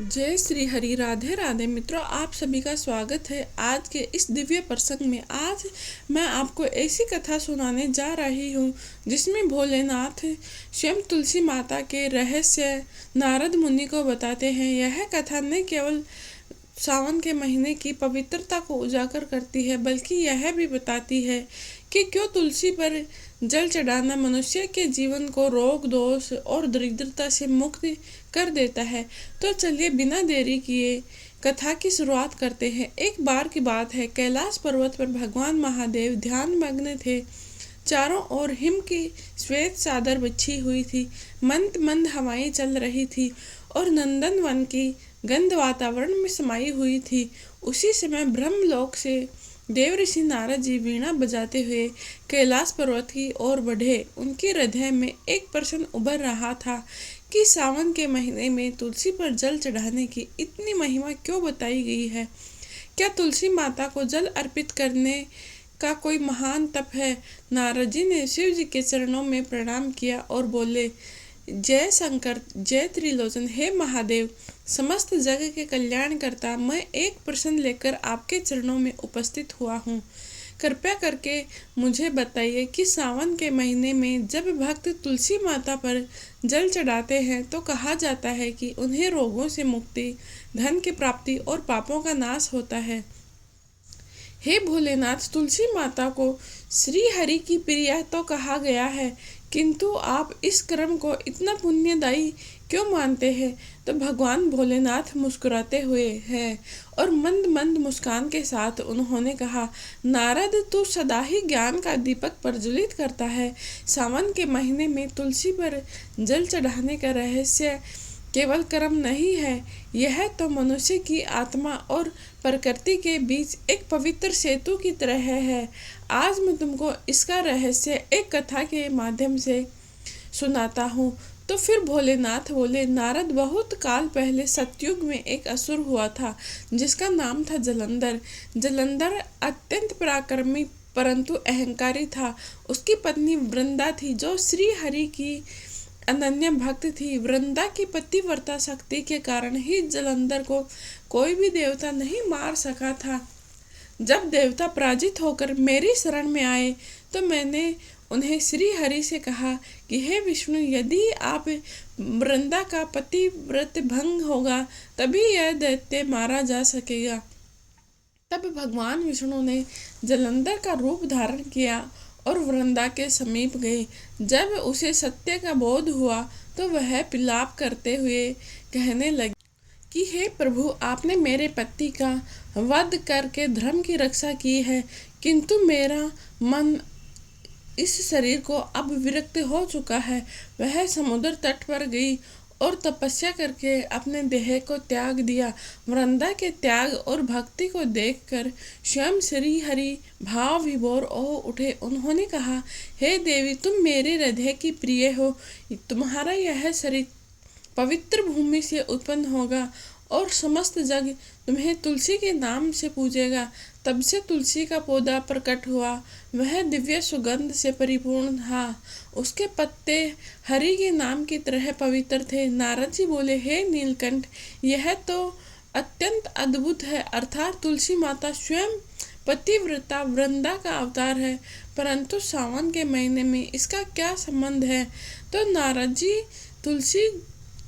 जय श्री हरि। राधे राधे मित्रों, आप सभी का स्वागत है आज के इस दिव्य प्रसंग में। आज मैं आपको ऐसी कथा सुनाने जा रही हूँ जिसमें भोलेनाथ स्वयं तुलसी माता के रहस्य नारद मुनि को बताते हैं। यह कथा न केवल सावन के महीने की पवित्रता को उजागर करती है, बल्कि यह भी बताती है कि क्यों तुलसी पर जल चढ़ाना मनुष्य के जीवन को रोग दोष और दरिद्रता से मुक्त कर देता है। तो चलिए बिना देरी किए कथा की शुरुआत करते हैं। एक बार की बात है, कैलाश पर्वत पर भगवान महादेव ध्यान मग्न थे। चारों ओर हिम की श्वेत चादर बिछी हुई थी, मंद मंद हवाएं चल रही थी और नंदन वन की गंध वातावरण में समाई हुई थी। उसी समय ब्रह्मलोक से देव ऋषि नारद जी वीणा बजाते हुए कैलाश पर्वत की ओर बढ़े। उनके हृदय में एक प्रश्न उभर रहा था कि सावन के महीने में तुलसी पर जल चढ़ाने की इतनी महिमा क्यों बताई गई है। क्या तुलसी माता को जल अर्पित करने का कोई महान तप है? नारद जी ने शिव जी के चरणों में प्रणाम किया और बोले, जय शंकर, जय त्रिलोचन, हे महादेव, समस्त जग के कल्याणकर्ता, मैं एक प्रश्न लेकर आपके चरणों में उपस्थित हुआ हूँ। कृपया करके मुझे बताइए कि सावन के महीने में जब भक्त तुलसी माता पर जल चढ़ाते हैं तो कहा जाता है कि उन्हें रोगों से मुक्ति, धन की प्राप्ति और पापों का नाश होता है। हे भोलेनाथ, तुलसी माता को श्री हरि की प्रिया तो कहा गया है, किंतु आप इस कर्म को इतना पुण्यदायी क्यों मानते हैं? तो भगवान भोलेनाथ मुस्कुराते हुए हैं और मंद मंद मुस्कान के साथ उन्होंने कहा, नारद, तू सदा ही ज्ञान का दीपक प्रज्वलित करता है। सावन के महीने में तुलसी पर जल चढ़ाने का रहस्य केवल कर्म नहीं है, यह तो मनुष्य की आत्मा और प्रकृति के बीच एक पवित्र सेतु की तरह है। आज मैं तुमको इसका रहस्य एक कथा के माध्यम से सुनाता हूँ। तो फिर भोलेनाथ बोले, नारद, बहुत काल पहले सतयुग में एक असुर हुआ था जिसका नाम था जलंधर। जलंधर अत्यंत पराक्रमी परंतु अहंकारी था। उसकी पत्नी वृंदा थी जो श्री हरि की अनन्य भक्त थी। वृंदा की पतिव्रता शक्ति के कारण ही जलंधर को कोई भी देवता नहीं मार सका था। जब देवता पराजित होकर मेरी शरण में आए तो मैंने उन्हें श्री हरि से कहा कि हे विष्णु, यदि आप वृंदा का पतिव्रत भंग होगा तभी यह दैत्य मारा जा सकेगा। तब भगवान विष्णु ने जलंधर का रूप धारण किया और वृंदा के समीप गए। जब उसे सत्य का बोध हुआ तो वह विलाप करते हुए कहने लगी कि हे प्रभु, आपने मेरे पति का वध करके धर्म की रक्षा की है, किंतु मेरा मन इस शरीर को अब विरक्त हो चुका है। वह समुद्र तट पर गई और तपस्या करके अपने देह को त्याग दिया। वृंदा के त्याग और भक्ति को देखकर स्वयं श्री हरि भाव विभोर हो उठे। उन्होंने कहा, हे देवी, तुम मेरे हृदय की प्रिय हो। तुम्हारा यह शरीर पवित्र भूमि से उत्पन्न होगा और समस्त जग तुम्हें तुलसी के नाम से पूजेगा। तब से तुलसी का पौधा प्रकट हुआ। वह दिव्य सुगंध से परिपूर्ण था। उसके पत्ते हरि के नाम की तरह पवित्र थे। नारद जी बोले, हे नीलकंठ, यह तो अत्यंत अद्भुत है। अर्थात तुलसी माता स्वयं पतिव्रता वृंदा का अवतार है, परंतु सावन के महीने में इसका क्या संबंध है? तो नारद जी, तुलसी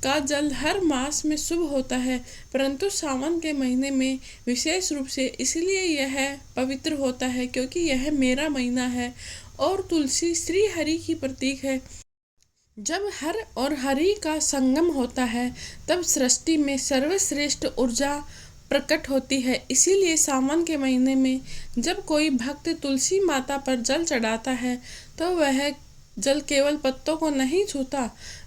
का जल हर मास में शुभ होता है, परंतु सावन के महीने में विशेष रूप से इसलिए यह पवित्र होता है क्योंकि यह मेरा महीना है और तुलसी श्री हरि की प्रतीक है। जब हर और हरि का संगम होता है तब सृष्टि में सर्वश्रेष्ठ ऊर्जा प्रकट होती है। इसीलिए सावन के महीने में जब कोई भक्त तुलसी माता पर जल चढ़ाता है तो वह जल केवल पत्तों को नहीं छूता,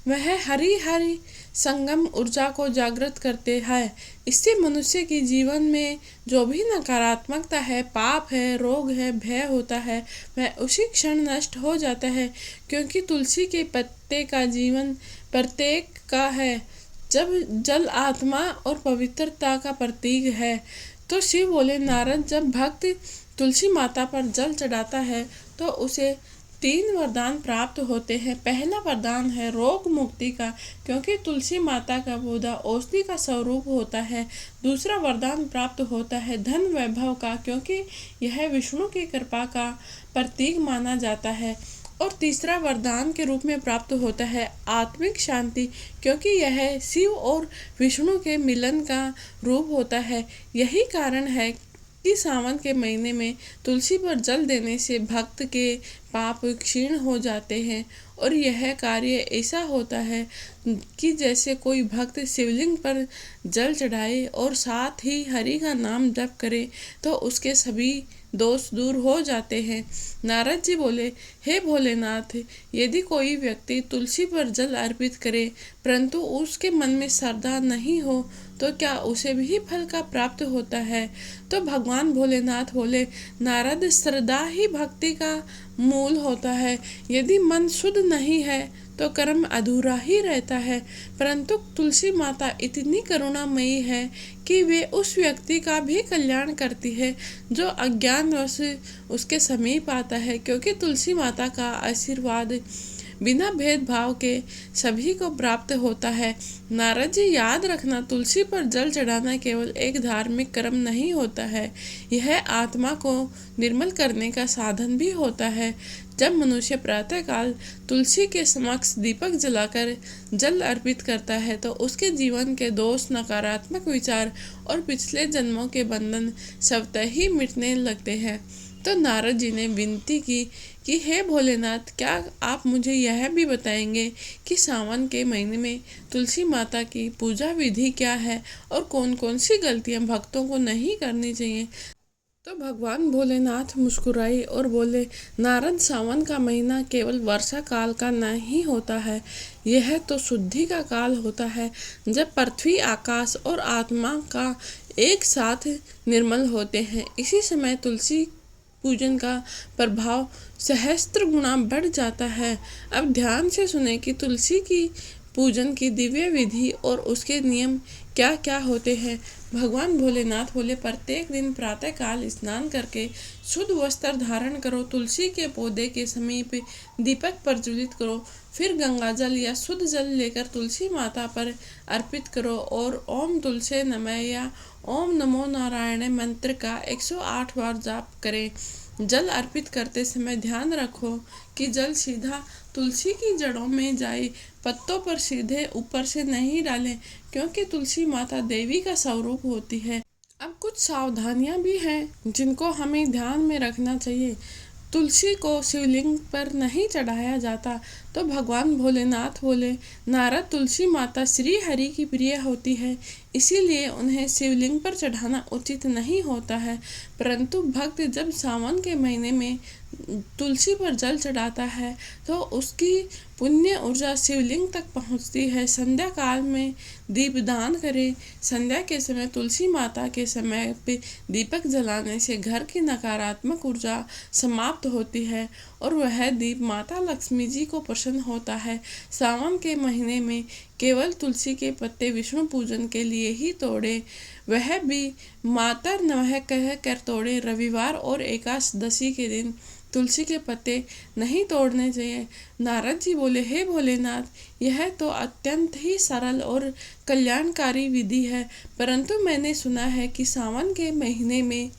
वह हरि हरि संगम ऊर्जा को जागृत करते हैं। इससे मनुष्य के जीवन में जो भी नकारात्मकता है, पाप है, रोग है, भय होता है, वह उसी क्षण नष्ट हो जाता है, क्योंकि तुलसी के पत्ते का जीवन प्रत्येक का है। जब जल आत्मा और पवित्रता का प्रतीक है तो शिव बोले, नारद, जब भक्त तुलसी माता पर जल चढ़ाता है तो उसे तीन वरदान प्राप्त होते हैं। पहला वरदान है रोग मुक्ति का, क्योंकि तुलसी माता का पौधा औषधि का स्वरूप होता है। दूसरा वरदान प्राप्त होता है धन वैभव का, क्योंकि यह विष्णु की कृपा का प्रतीक माना जाता है। और तीसरा वरदान के रूप में प्राप्त होता है आत्मिक शांति, क्योंकि यह शिव और विष्णु के मिलन का रूप होता है। यही कारण है कि सावन के महीने में तुलसी पर जल देने से भक्त के पाप क्षीण हो जाते हैं। और यह कार्य ऐसा होता है कि जैसे कोई भक्त शिवलिंग पर जल चढ़ाए और साथ ही हरि का नाम जप करे तो उसके सभी दोष दूर हो जाते हैं। नारद जी बोले, हे भोलेनाथ, यदि कोई व्यक्ति तुलसी पर जल अर्पित करे परंतु उसके मन में श्रद्धा नहीं हो तो क्या उसे भी फल का प्राप्त होता है? तो भगवान भोलेनाथ बोले, नारद, श्रद्धा ही भक्ति का मूल होता है। यदि मन शुद्ध नहीं है तो कर्म अधूरा ही रहता है। परंतु तुलसी माता इतनी करुणामयी है कि वे उस व्यक्ति का भी कल्याण करती है जो अज्ञानवश उसके समीप आता है, क्योंकि तुलसी माता का आशीर्वाद बिना भेदभाव के सभी को प्राप्त होता है। नारद जी, याद रखना, तुलसी पर जल चढ़ाना केवल एक धार्मिक कर्म नहीं होता है, यह आत्मा को निर्मल करने का साधन भी होता है। जब मनुष्य प्रातःकाल तुलसी के समक्ष दीपक जलाकर जल अर्पित करता है तो उसके जीवन के दोष, नकारात्मक विचार और पिछले जन्मों के बंधन स्वतः ही मिटने लगते हैं। तो नारद जी ने विनती की कि हे भोलेनाथ, क्या आप मुझे यह भी बताएंगे कि सावन के महीने में तुलसी माता की पूजा विधि क्या है और कौन कौन सी गलतियां भक्तों को नहीं करनी चाहिए? तो भगवान भोलेनाथ मुस्कुराए और बोले, नारद, सावन का महीना केवल वर्षा काल का नहीं होता है, यह तो शुद्धि का काल होता है, जब पृथ्वी, आकाश और आत्मा का एक साथ निर्मल होते हैं। इसी समय तुलसी पूजन का प्रभाव सहस्त्र गुना बढ़ जाता है। अब ध्यान से सुने कि तुलसी की पूजन की दिव्य विधि और उसके नियम क्या क्या होते हैं। भगवान भोलेनाथ बोले, प्रत्येक दिन प्रातः काल स्नान करके शुद्ध वस्त्र धारण करो, तुलसी के पौधे के समीप दीपक प्रज्वलित करो, फिर गंगा जल या शुद्ध जल लेकर तुलसी माता पर अर्पित करो और ओम तुलसी नमः या ओम नमो नारायण मंत्र का 108 बार जाप करें। जल अर्पित करते समय ध्यान रखो कि जल सीधा तुलसी की जड़ों में जाए, पत्तों पर सीधे ऊपर से नहीं डालें, क्योंकि तुलसी माता देवी का स्वरूप होती है। अब कुछ सावधानियां भी हैं जिनको हमें ध्यान में रखना चाहिए। तुलसी को शिवलिंग पर नहीं चढ़ाया जाता। तो भगवान भोलेनाथ बोले, नारद, तुलसी माता श्री हरि की प्रिय होती है, इसीलिए उन्हें शिवलिंग पर चढ़ाना उचित नहीं होता है। परंतु भक्त जब सावन के महीने में तुलसी पर जल चढ़ाता है तो उसकी पुण्य ऊर्जा शिवलिंग तक पहुंचती है। संध्या काल में दीपदान करें। संध्या के समय तुलसी माता के समय पे दीपक जलाने से घर की नकारात्मक ऊर्जा समाप्त होती है और वह दीप माता लक्ष्मी जी को प्रसन्न होता है। सावन के महीने में केवल तुलसी के पत्ते विष्णु पूजन के लिए ही तोड़े, वह भी माता नमः कह कर तोड़े। रविवार और एकादशी के दिन तुलसी के पत्ते नहीं तोड़ने चाहिए। नारद जी बोले, हे भोलेनाथ, यह तो अत्यंत ही सरल और कल्याणकारी विधि है, परंतु मैंने सुना है कि सावन के महीने में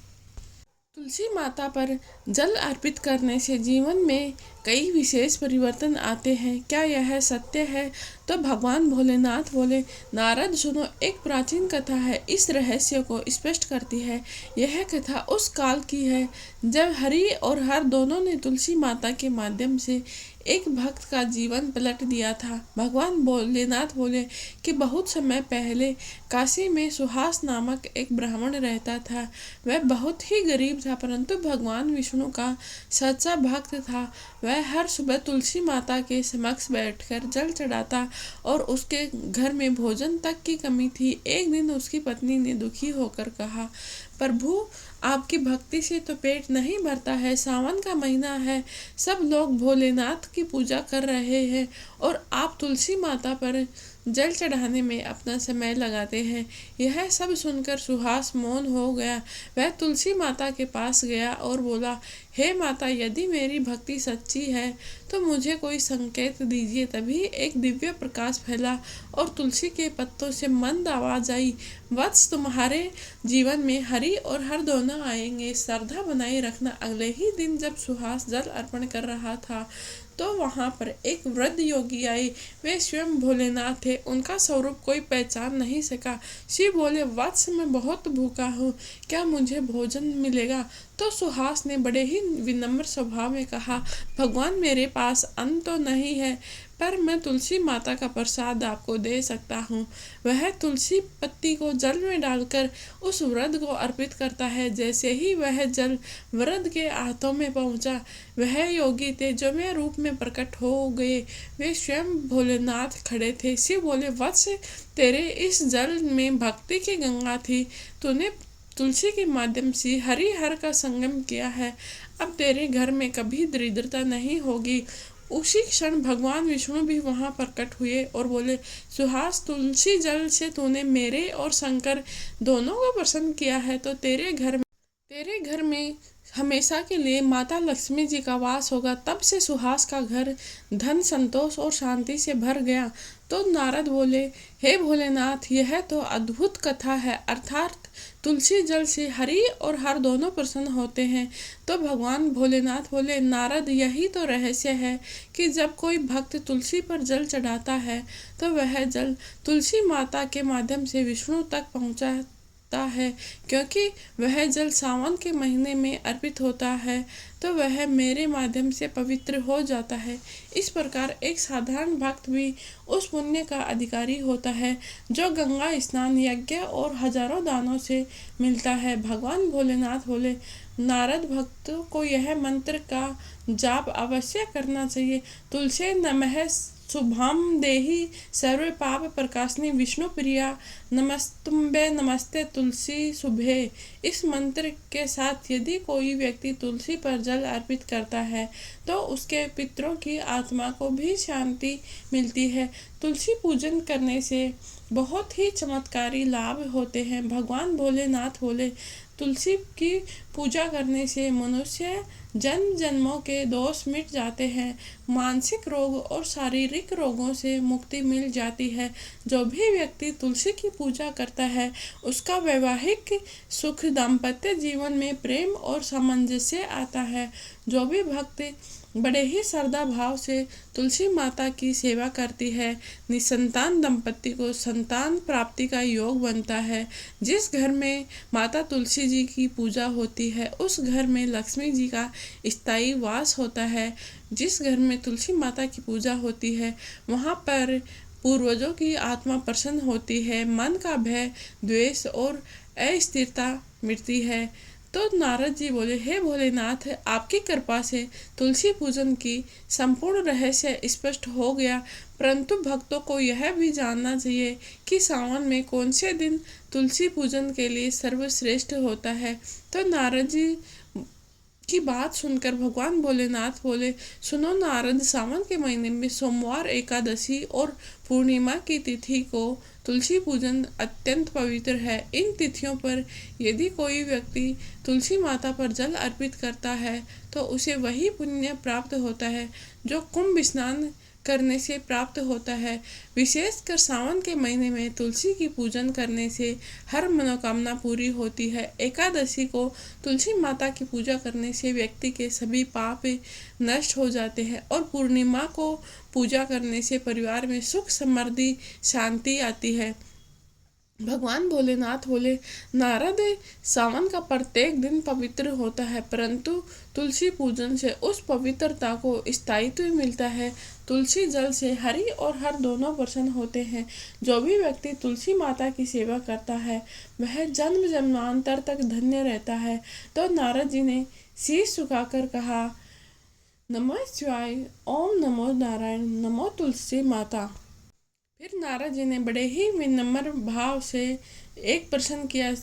तुलसी माता पर जल अर्पित करने से जीवन में कई विशेष परिवर्तन आते हैं, क्या यह सत्य है? तो भगवान भोलेनाथ बोले, नारद, सुनो, एक प्राचीन कथा है, इस रहस्य को स्पष्ट करती है। यह कथा उस काल की है जब हरि और हर दोनों ने तुलसी माता के माध्यम से एक भक्त का जीवन पलट दिया था। भगवान भोलेनाथ बोले कि बहुत समय पहले काशी में सुहास नामक एक ब्राह्मण रहता था। वह बहुत ही गरीब था, परंतु भगवान विष्णु का सच्चा भक्त था। वह हर सुबह तुलसी माता के समक्ष बैठकर जल चढ़ाता और उसके घर में भोजन तक की कमी थी। एक दिन उसकी पत्नी ने दुखी होकर कहा, प्रभु, आपकी भक्ति से तो पेट नहीं भरता है। सावन का महीना है, सब लोग भोलेनाथ की पूजा कर रहे हैं और आप तुलसी माता पर जल चढ़ाने में अपना समय लगाते हैं। यह सब सुनकर सुहास मौन हो गया। वह तुलसी माता के पास गया और बोला, हे माता, यदि मेरी भक्ति सच्ची है तो मुझे कोई संकेत दीजिए। तभी एक दिव्य प्रकाश फैला और तुलसी के पत्तों से मंद आवाज आई, वत्स, तुम्हारे जीवन में हरि और हर दोनों आएंगे, श्रद्धा बनाए रखना। अगले ही दिन जब सुहास जल अर्पण कर रहा था तो वहां पर एक वृद्ध योगी आए। वे स्वयं भोलेनाथ थे। उनका स्वरूप कोई पहचान नहीं सका। शिव बोले, वत्स, मैं बहुत भूखा हूँ, क्या मुझे भोजन मिलेगा? तो सुहास ने बड़े ही विनम्र स्वभाव में कहा, भगवान, मेरे पास अन्न तो नहीं है, पर मैं तुलसी माता का प्रसाद आपको दे सकता हूँ। वह तुलसी पत्ती को जल में डालकर उस वृद्ध को अर्पित करता है। जैसे ही वह जल वृद्ध के हाथों में पहुंचा, वह योगी तेजोमय रूप में प्रकट हो गए। वे स्वयं भोलेनाथ खड़े थे। शिव बोले, वत्स, तेरे इस जल में भक्ति की गंगा थी। तूने तुलसी के माध्यम से हरि हर का संगम किया है। अब तेरे घर में कभी दरिद्रता नहीं होगी। उसी क्षण भगवान विष्णु भी वहां प्रकट हुए और बोले, सुहास, तुलसी जल से तूने मेरे और शंकर दोनों को प्रसन्न किया है, तो तेरे घर में हमेशा के लिए माता लक्ष्मी जी का वास होगा। तब से सुहास का घर धन, संतोष और शांति से भर गया। तो नारद बोले, हे भोलेनाथ, यह तो अद्भुत कथा है, अर्थात तुलसी जल से हरि और हर दोनों प्रसन्न होते हैं। तो भगवान भोलेनाथ बोले, नारद, यही तो रहस्य है कि जब कोई भक्त तुलसी पर जल चढ़ाता है तो वह जल तुलसी माता के माध्यम से विष्णु तक पहुँचा है। क्योंकि वह जल सावन के महीने में अर्पित होता है तो वह मेरे माध्यम से पवित्र हो जाता है। इस प्रकार एक साधारण भक्त भी उस पुण्य का अधिकारी होता है जो गंगा स्नान, यज्ञ और हजारों दानों से मिलता है। भगवान भोलेनाथ बोले, नारद, भक्तों को यह मंत्र का जाप अवश्य करना चाहिए। तुलसी नमः शुभाम देहि सर्व पाप प्रकाशनी विष्णु प्रिया नमस्तुम्बे नमस्ते तुलसी शुभे। इस मंत्र के साथ यदि कोई व्यक्ति तुलसी पर जल अर्पित करता है तो उसके पितरों की आत्मा को भी शांति मिलती है। तुलसी पूजन करने से बहुत ही चमत्कारी लाभ होते हैं। भगवान भोलेनाथ बोले, तुलसी की पूजा करने से मनुष्य जन्म जन्मों के दोष मिट जाते हैं, मानसिक रोग और शारीरिक रोगों से मुक्ति मिल जाती है। जो भी व्यक्ति तुलसी की पूजा करता है उसका वैवाहिक सुख, दाम्पत्य जीवन में प्रेम और सामंजस्य आता है। जो भी भक्त बड़े ही श्रद्धा भाव से तुलसी माता की सेवा करती है, निसंतान दंपति को संतान प्राप्ति का योग बनता है। जिस घर में माता तुलसी जी की पूजा होती है उस घर में लक्ष्मी जी का स्थायी वास होता है। जिस घर में तुलसी माता की पूजा होती है वहाँ पर पूर्वजों की आत्मा प्रसन्न होती है, मन का भय, द्वेष और अस्थिरता मिटती है। तो नारद जी बोले, हे भोलेनाथ, आपकी कृपा से तुलसी पूजन की संपूर्ण रहस्य स्पष्ट हो गया, परंतु भक्तों को यह भी जानना चाहिए कि सावन में कौन से दिन तुलसी पूजन के लिए सर्वश्रेष्ठ होता है। तो नारद जी की बात सुनकर भगवान भोलेनाथ बोले, सुनो नारद, सावन के महीने में सोमवार, एकादशी और पूर्णिमा की तिथि को तुलसी पूजन अत्यंत पवित्र है। इन तिथियों पर यदि कोई व्यक्ति तुलसी माता पर जल अर्पित करता है तो उसे वही पुण्य प्राप्त होता है जो कुंभ स्नान करने से प्राप्त होता है। विशेषकर सावन के महीने में तुलसी की पूजन करने से हर मनोकामना पूरी होती है। एकादशी को तुलसी माता की पूजा करने से व्यक्ति के सभी पाप नष्ट हो जाते हैं और पूर्णिमा को पूजा करने से परिवार में सुख, समृद्धि, शांति आती है। भगवान भोलेनाथ बोले, नारद, सावन का प्रत्येक दिन पवित्र होता है, परंतु तुलसी पूजन से उस पवित्रता को स्थायित्व मिलता है। तुलसी जल से हरि और हर दोनों प्रसन्न होते हैं। जो भी व्यक्ति तुलसी माता की सेवा करता है वह जन्म जन्मांतर तक धन्य रहता है। तो नारद जी ने शीश झुकाकर कहा, नमः शिवाय, ओम नमो नारायण, नमो तुलसी माता। फिर नारद जी ने बड़े ही विनम्र भाव से एक प्रश्न किया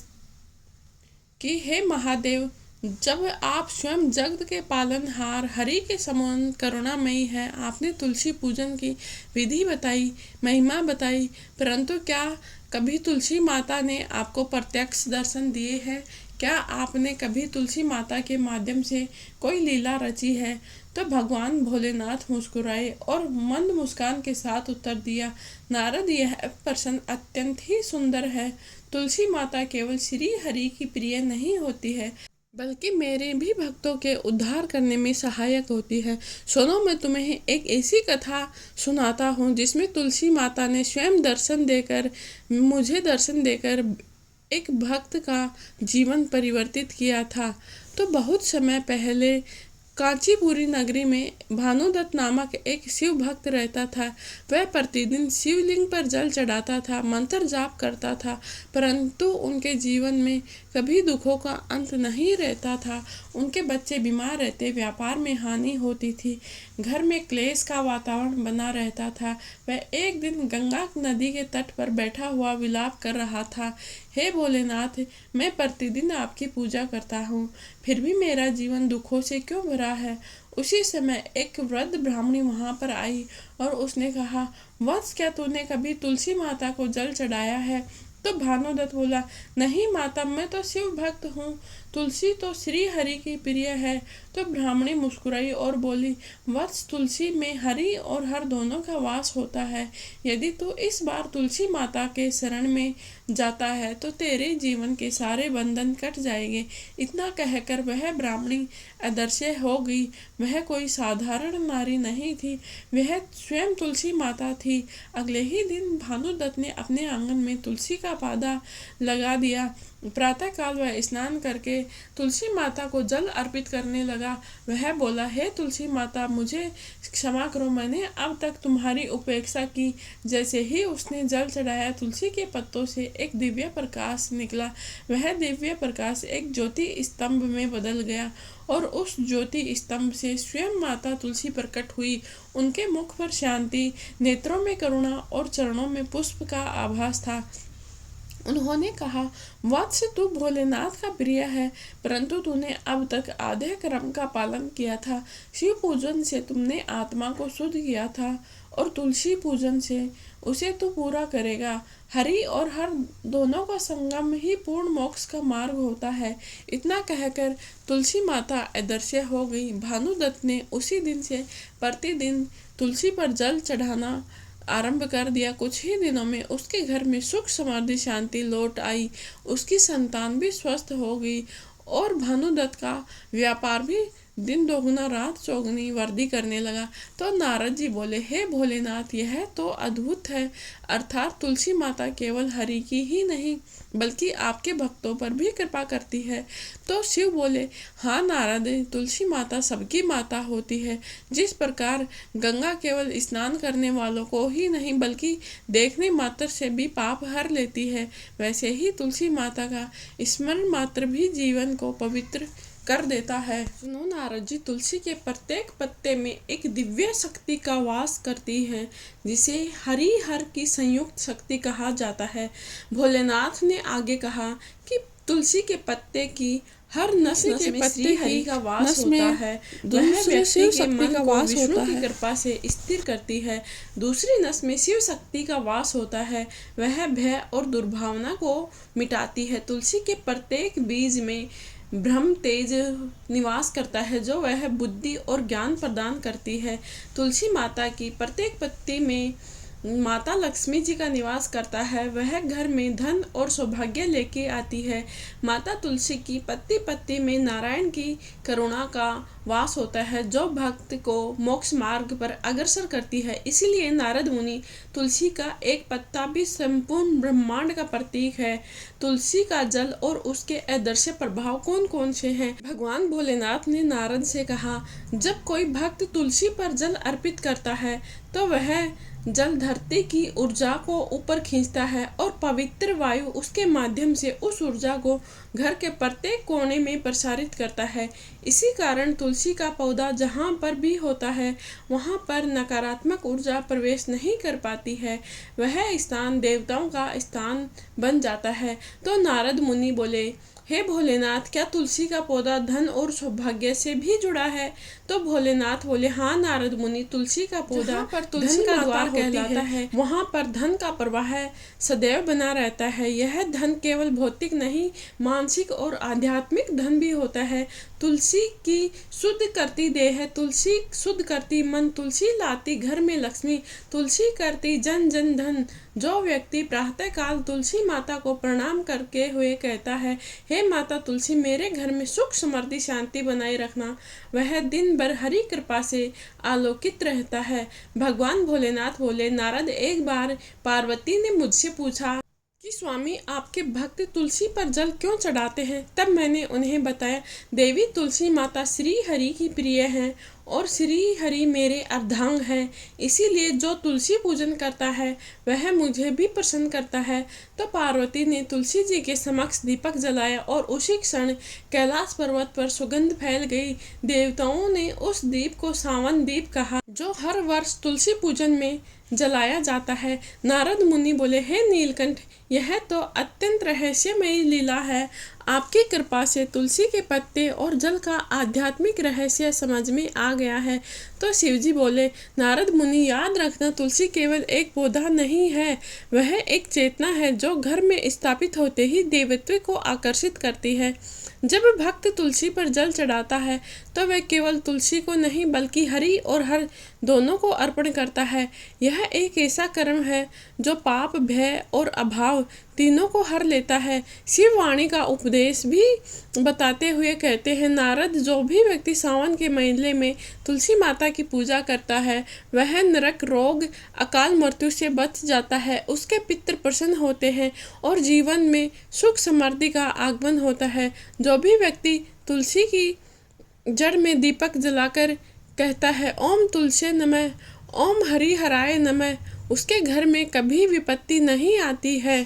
कि हे महादेव, जब आप स्वयं जगत के पालनहार हरि के समान करुणामयी है, आपने तुलसी पूजन की विधि बताई, महिमा बताई, परंतु क्या कभी तुलसी माता ने आपको प्रत्यक्ष दर्शन दिए हैं? क्या आपने कभी तुलसी माता के माध्यम से कोई लीला रची है? तो भगवान भोलेनाथ मुस्कुराए और मंद मुस्कान के साथ उत्तर दिया, नारद, यह प्रश्न अत्यंत ही सुंदर है। तुलसी माता केवल श्री हरि की प्रिय नहीं होती है, बल्कि मेरे भी भक्तों के उद्धार करने में सहायक होती है। सुनो, मैं तुम्हें एक ऐसी कथा सुनाता हूँ जिसमें तुलसी माता ने स्वयं दर्शन देकर एक भक्त का जीवन परिवर्तित किया था। तो बहुत समय पहले कांचीपुरी नगरी में भानुदत्त नामक एक शिव भक्त रहता था। वह प्रतिदिन शिवलिंग पर जल चढ़ाता था, मंत्र जाप करता था, परंतु उनके जीवन में कभी दुखों का अंत नहीं रहता था। उनके बच्चे बीमार रहते, व्यापार में हानि होती थी, घर में क्लेश का वातावरण बना रहता था। वह एक दिन गंगा नदी के तट पर बैठा हुआ विलाप कर रहा था, हे भोलेनाथ, मैं प्रतिदिन आपकी पूजा करता हूँ, फिर भी मेरा जीवन दुखों से क्यों भरा है। उसी समय एक वृद्ध ब्राह्मणी वहां पर आई और उसने कहा, वत्स, क्या तूने कभी तुलसी माता को जल चढ़ाया है? तो भानुदत्त बोला, नहीं माता, मैं तो शिव भक्त हूँ, तुलसी तो श्री हरि की प्रिय है। तो ब्राह्मणी मुस्कुराई और बोली, वत्स, तुलसी में हरि और हर दोनों का वास होता है। यदि तू इस बार तुलसी माता के शरण में जाता है तो तेरे जीवन के सारे बंधन कट जाएंगे। इतना कहकर वह ब्राह्मणी अदृश्य हो गई। वह कोई साधारण नारी नहीं थी, वह स्वयं तुलसी माता थी। अगले ही दिन भानुदत्त ने अपने आंगन में तुलसी का पौधा लगा दिया। प्रातः काल वह स्नान करके तुलसी माता को जल अर्पित करने लगा। वह बोला, हे तुलसी माता, मुझे क्षमा करो, मैंने अब तक तुम्हारी उपेक्षा की। जैसे ही उसने जल चढ़ाया, तुलसी के पत्तों से एक दिव्य प्रकाश निकला। वह दिव्य प्रकाश एक ज्योति स्तंभ में बदल गया और उस ज्योति स्तंभ से स्वयं माता तुलसी प्रकट हुई। उनके मुख पर शांति, नेत्रों में करुणा और चरणों में पुष्प का आभास था। उन्होंने कहा, वत्स, तू भोलेनाथ का प्रिय है, परंतु तूने अब तक आधे क्रम का पालन किया था। शिव पूजन से तुमने आत्मा को शुद्ध किया था और तुलसी पूजन से उसे तू पूरा करेगा। हरि और हर दोनों का संगम ही पूर्ण मोक्ष का मार्ग होता है। इतना कहकर तुलसी माता अदृश्य हो गई। भानुदत्त ने उसी दिन से प्रतिदिन तुलसी पर जल चढ़ाना आरंभ कर दिया। कुछ ही दिनों में उसके घर में सुख, समृद्धि, शांति लौट आई। उसकी संतान भी स्वस्थ हो गई और भानुदत्त का व्यापार भी दिन दोगुना रात चौगुनी वृद्धि करने लगा। तो नारद जी बोले, हे भोलेनाथ, यह तो अद्भुत है। अर्थात तुलसी माता केवल हरि की ही नहीं बल्कि आपके भक्तों पर भी कृपा करती है। तो शिव बोले, हाँ नारद, तुलसी माता सबकी माता होती है। जिस प्रकार गंगा केवल स्नान करने वालों को ही नहीं बल्कि देखने मात्र से भी पाप हर लेती है, वैसे ही तुलसी माता का स्मरण मात्र भी जीवन को पवित्र कर देता है। सुनो नारद जी, तुलसी के प्रत्येक पत्ते में एक दिव्य शक्ति का वास करती है, जिसे हरि हर की संयुक्त शक्ति कहा जाता है। भोलेनाथ ने आगे कहा कि तुलसी के पत्ते की हर नस में श्री हरि का वास होता है। वह व्यक्ति के मन को विष्णु की कृपा से स्थिर करती है। दूसरी नस में शिव शक्ति का वास होता है, वह भय और दुर्भावना को मिटाती है। तुलसी के प्रत्येक बीज में ब्रह्म तेज निवास करता है, जो वह बुद्धि और ज्ञान प्रदान करती है। तुलसी माता की प्रत्येक पत्ती में माता लक्ष्मी जी का निवास करता है, वह घर में धन और सौभाग्य लेके आती है। माता तुलसी की पत्ती पत्ती में नारायण की करुणा का वास होता है, जो भक्त को मोक्ष मार्ग पर अग्रसर करती है। इसीलिए नारद मुनि, तुलसी का एक पत्ता भी संपूर्ण ब्रह्मांड का प्रतीक है। तुलसी का जल और उसके अदृश्य प्रभाव कौन कौन से हैं? भगवान भोलेनाथ ने नारद से कहा, जब कोई भक्त तुलसी पर जल अर्पित करता है तो वह जल धरती की ऊर्जा को ऊपर खींचता है और पवित्र वायु उसके माध्यम से उस ऊर्जा को घर के प्रत्येक कोने में प्रसारित करता है। इसी कारण तुलसी का पौधा जहाँ पर भी होता है वहाँ पर नकारात्मक ऊर्जा प्रवेश नहीं कर पाती है, वह स्थान देवताओं का स्थान बन जाता है। तो नारद मुनि बोले, हे भोलेनाथ, क्या तुलसी का पौधा धन और सौभाग्य से भी जुड़ा है? तो भोलेनाथ बोले, हाँ नारद मुनि, तुलसी का पौधा जहाँ पर तुलसी का द्वार कहलाता है, वहाँ पर धन का प्रवाह सदैव बना रहता है। यह धन केवल भौतिक नहीं, मानसिक और आध्यात्मिक धन भी होता है। तुलसी की शुद्ध करती देह, तुलसी शुद्ध करती मन, तुलसी लाती घर में लक्ष्मी, तुलसी करती जन जन धन। जो व्यक्ति प्रातः काल तुलसी माता को प्रणाम करके हुए कहता है, हे माता तुलसी, मेरे घर में सुख समृद्धि शांति बनाए रखना, वह दिन भर हरि कृपा से आलोकित रहता है। भगवान भोलेनाथ बोले, नारद, एक बार पार्वती ने मुझसे पूछा कि स्वामी, आपके भक्त तुलसी पर जल क्यों चढ़ाते हैं? तब मैंने उन्हें बताया, देवी तुलसी माता श्री हरि की प्रिय हैं और श्री हरि मेरे अर्धांग हैं, इसीलिए जो तुलसी पूजन करता है वह मुझे भी प्रसन्न करता है। तो पार्वती ने तुलसी जी के समक्ष दीपक जलाया और उसी क्षण कैलाश पर्वत पर सुगंध फैल गई। देवताओं ने उस दीप को सावन दीप कहा, जो हर वर्ष तुलसी पूजन में जलाया जाता है। नारद मुनि बोले, हे नीलकंठ, यह तो अत्यंत रहस्यमयी लीला है। आपकी कृपा से तुलसी के पत्ते और जल का आध्यात्मिक रहस्य समझ में आ गया है। तो शिवजी बोले, नारद मुनि, याद रखना, तुलसी केवल एक पौधा नहीं है, वह एक चेतना है जो घर में स्थापित होते ही देवत्व को आकर्षित करती है। जब भक्त तुलसी पर जल चढ़ाता है तो वह केवल तुलसी को नहीं बल्कि हरि और हर दोनों को अर्पण करता है। यह एक ऐसा कर्म है जो पाप, भय और अभाव तीनों को हर लेता है। शिव वाणी का उपदेश भी बताते हुए कहते हैं, नारद, जो भी व्यक्ति सावन के महीने में तुलसी माता की पूजा करता है वह नरक, रोग, अकाल मृत्यु से बच जाता है। उसके पितृ प्रसन्न होते हैं और जीवन में सुख समृद्धि का आगमन होता है। जो भी व्यक्ति तुलसी की जड़ में दीपक जलाकर कहता है, ओम तुलसी नमः, ओम हरि हराय नमः, उसके घर में कभी विपत्ति नहीं आती है।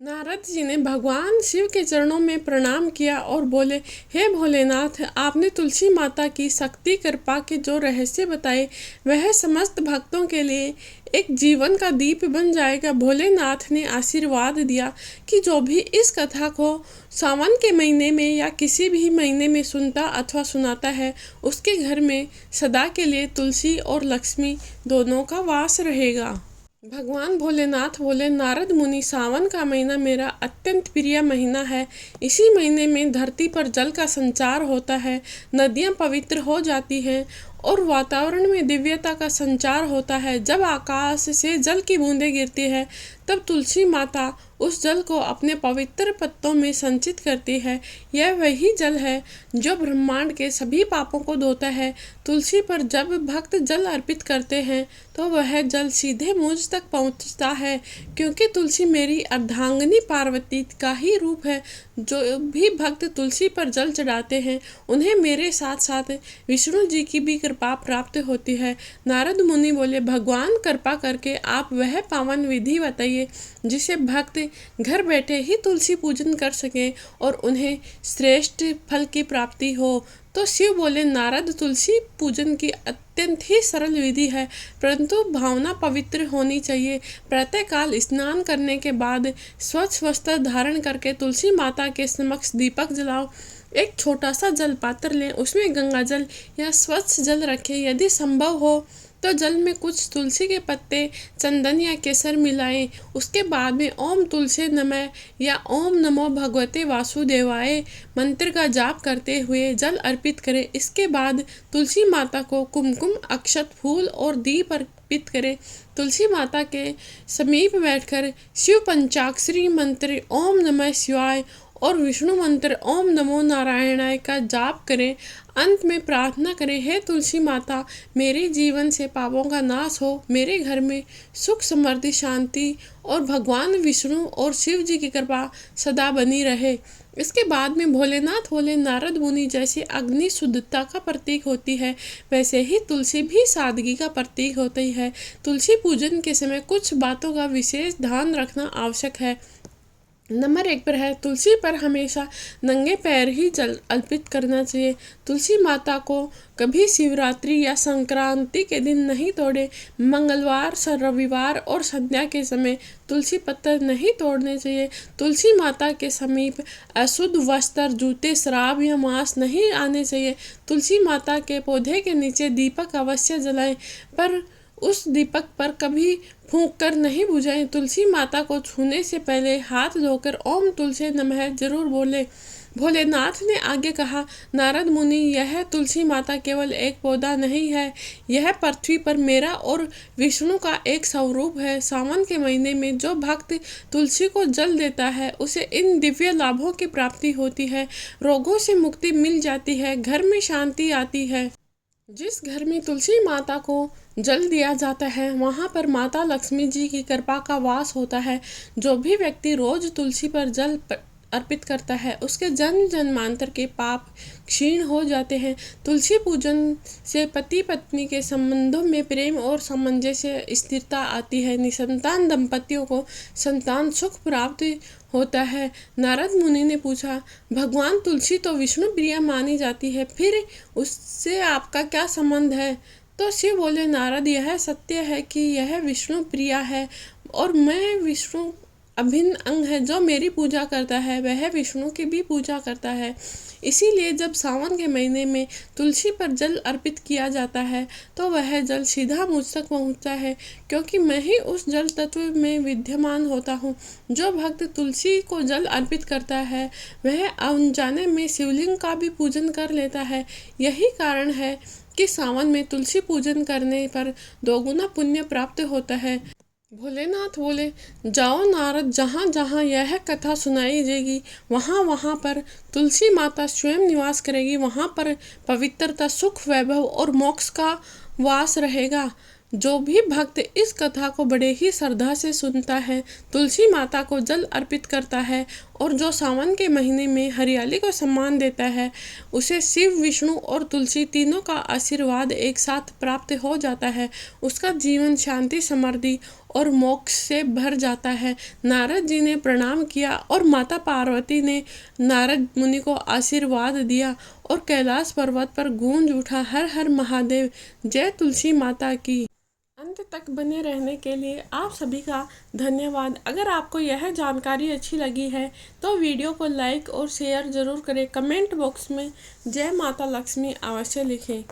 नारद जी ने भगवान शिव के चरणों में प्रणाम किया और बोले, हे भोलेनाथ, आपने तुलसी माता की शक्ति कृपा के जो रहस्य बताए वह समस्त भक्तों के लिए एक जीवन का दीप बन जाएगा। भोलेनाथ ने आशीर्वाद दिया कि जो भी इस कथा को सावन के महीने में या किसी भी महीने में सुनता अथवा सुनाता है, उसके घर में सदा के लिए तुलसी और लक्ष्मी दोनों का वास रहेगा। भगवान भोलेनाथ बोले, नारद मुनि, सावन का महीना मेरा अत्यंत प्रिय महीना है। इसी महीने में धरती पर जल का संचार होता है, नदियाँ पवित्र हो जाती हैं और वातावरण में दिव्यता का संचार होता है। जब आकाश से जल की बूंदें गिरती है तब तुलसी माता उस जल को अपने पवित्र पत्तों में संचित करती है। यह वही जल है जो ब्रह्मांड के सभी पापों को धोता है। तुलसी पर जब भक्त जल अर्पित करते हैं तो वह जल सीधे मुझ तक पहुंचता है, क्योंकि तुलसी मेरी अर्धांगिनी पार्वती का ही रूप है। जो भी भक्त तुलसी पर जल चढ़ाते हैं उन्हें मेरे साथ साथ विष्णु जी की भी कृपा प्राप्त होती है। नारद मुनि बोले, भगवान कृपा करके आप वह पावन विधि बताइए जिसे भक्त घर बैठे ही तुलसी पूजन कर सकें और उन्हें श्रेष्ठ फल की प्राप्ति हो। तो शिव बोले, नारद, तुलसी पूजन की अत्यंत ही सरल विधि है, परंतु भावना पवित्र होनी चाहिए। प्रातःकाल स्नान करने के बाद स्वच्छ वस्त्र धारण करके तुलसी माता के समक्ष दीपक जलाओ। एक छोटा सा जल पात्र लें, उसमें गंगा जल या स्वच्छ जल रखें। यदि संभव हो तो जल में कुछ तुलसी के पत्ते, चंदन या केसर मिलाएं। उसके बाद में ओम तुलसी नमः या ओम नमो भगवते वासुदेवाय मंत्र का जाप करते हुए जल अर्पित करें। इसके बाद तुलसी माता को कुमकुम, अक्षत, फूल और दीप अर्पित करें। तुलसी माता के समीप बैठकर शिव पंचाक्षरी मंत्र ओम नमः शिवाय और विष्णु मंत्र ओम नमो नारायणाय का जाप करें। अंत में प्रार्थना करें, हे तुलसी माता, मेरे जीवन से पापों का नाश हो, मेरे घर में सुख समृद्धि शांति और भगवान विष्णु और शिव जी की कृपा सदा बनी रहे। इसके बाद में भोलेनाथ बोले, नारद मुनि, जैसे अग्नि शुद्धता का प्रतीक होती है वैसे ही तुलसी भी सादगी का प्रतीक होती है। तुलसी पूजन के समय कुछ बातों का विशेष ध्यान रखना आवश्यक है। नंबर 1 पर है, तुलसी पर हमेशा नंगे पैर ही जल अर्पित करना चाहिए। तुलसी माता को कभी शिवरात्रि या संक्रांति के दिन नहीं तोड़े। मंगलवार, रविवार और संध्या के समय तुलसी पत्तर नहीं तोड़ने चाहिए। तुलसी माता के समीप अशुद्ध वस्त्र, जूते, शराब या मांस नहीं आने चाहिए। तुलसी माता के पौधे के नीचे दीपक अवश्य जलाएं, पर उस दीपक पर कभी फूंक कर नहीं बुझाएं। तुलसी माता को छूने से पहले हाथ धोकर ओम तुलसी नमः जरूर बोले। भोलेनाथ ने आगे कहा, नारद मुनि, यह तुलसी माता केवल एक पौधा नहीं है, यह पृथ्वी पर मेरा और विष्णु का एक स्वरूप है। सावन के महीने में जो भक्त तुलसी को जल देता है उसे इन दिव्य लाभों की प्राप्ति होती है। रोगों से मुक्ति मिल जाती है, घर में शांति आती है। जिस घर में तुलसी माता को जल दिया जाता है वहाँ पर माता लक्ष्मी जी की कृपा का वास होता है। जो भी व्यक्ति रोज तुलसी पर जल अर्पित करता है उसके जन्म जन्मांतर के पाप क्षीण हो जाते हैं। तुलसी पूजन से पति पत्नी के संबंधों में प्रेम और सामंजस्य, स्थिरता आती है। निसंतान दंपतियों को संतान सुख प्राप्त होता है। नारद मुनि ने पूछा, भगवान तुलसी तो विष्णु प्रिया मानी जाती है, फिर उससे आपका क्या संबंध है? तो शिव बोले, नारद, यह सत्य है कि यह विष्णु प्रिया है और मैं विष्णु अभिन्न अंग है। जो मेरी पूजा करता है वह विष्णु की भी पूजा करता है। इसीलिए जब सावन के महीने में तुलसी पर जल अर्पित किया जाता है तो वह जल सीधा मुझ तक पहुँचता है, क्योंकि मैं ही उस जल तत्व में विद्यमान होता हूँ। जो भक्त तुलसी को जल अर्पित करता है वह अनजाने में शिवलिंग का भी पूजन कर लेता है। यही कारण है कि सावन में तुलसी पूजन करने पर दोगुना पुण्य प्राप्त होता है। भोलेनाथ बोले, जाओ नारद, जहाँ जहाँ यह कथा सुनाई जाएगी वहाँ वहाँ पर तुलसी माता स्वयं निवास करेगी। वहाँ पर पवित्रता, सुख, वैभव और मोक्ष का वास रहेगा। जो भी भक्त इस कथा को बड़े ही श्रद्धा से सुनता है, तुलसी माता को जल अर्पित करता है और जो सावन के महीने में हरियाली को सम्मान देता है, उसे शिव, विष्णु और तुलसी तीनों का आशीर्वाद एक साथ प्राप्त हो जाता है। उसका जीवन शांति, समृद्धि और मोक्ष से भर जाता है। नारद जी ने प्रणाम किया और माता पार्वती ने नारद मुनि को आशीर्वाद दिया और कैलाश पर्वत पर गूंज उठा, हर हर महादेव, जय तुलसी माता की। अंत तक बने रहने के लिए आप सभी का धन्यवाद। अगर आपको यह जानकारी अच्छी लगी है तो वीडियो को लाइक और शेयर ज़रूर करें। कमेंट बॉक्स में जय माता लक्ष्मी अवश्य लिखें।